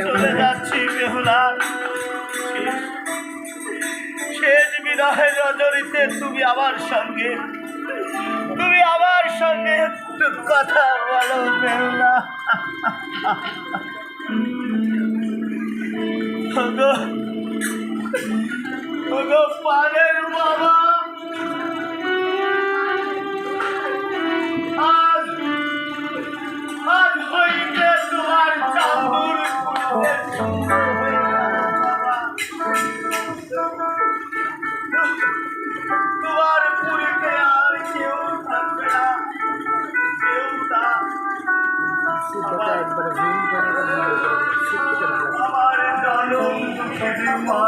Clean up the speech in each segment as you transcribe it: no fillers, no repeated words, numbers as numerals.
চলে যাচ্ছি বেহুলা। শেষ বিদায় রজনীতে তুমি আমার সঙ্গে একটু কথা বলো বেহুলা। পানের বাবা, আজ হইতে তোমার চাঁদুর তোমার পুরীতে আর কেউ থাকবে না। আমার জনম দুঃখের মা,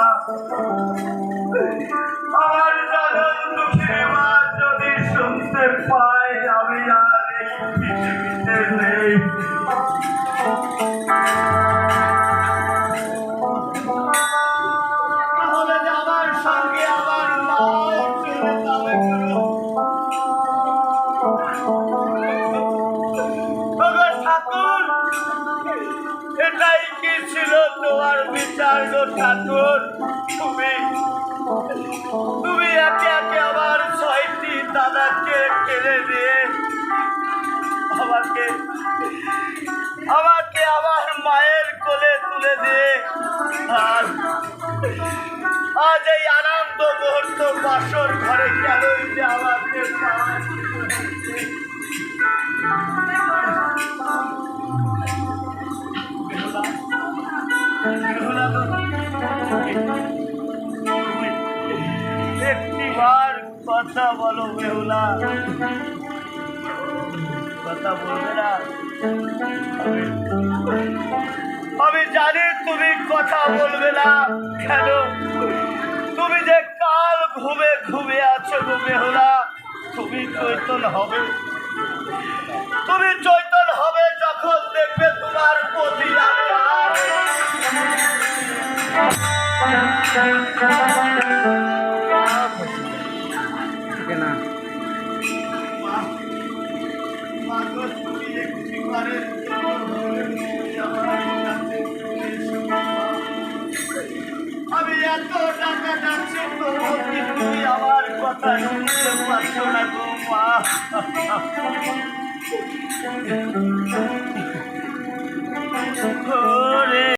আমার জনম দুঃখের মা যদি শুনতে পাই আমি আর পৃথিবীতে নেই। তাহলে আমার সঙ্গে আমার মা ঠাকুর, এটাই কি ছিল তোমার বিচার গো ঠাকুর? তুমি একে একে আমার 6টি দাদাকে কেড়ে দিয়ে আমাকে আমার মায়ের কোলে তুলে দিয়ে আজ এই আনন্দ মুহূর্ত বাসর ঘরে কেন যে আমাকে একটিবার কথা বলো বেহুলা, কথা বলবে না? আমি জানি তুমি কথা বলবে না। কেন? তুমি যে কাল ঘুমে আছো গো বেহুলা। তুমি চৈতন্য হবে যখন দেখবে তোমার প্রতি আমি এত টাকা যাচ্ছি তুমি আমার কথা শুনতে পারছো না গো মা।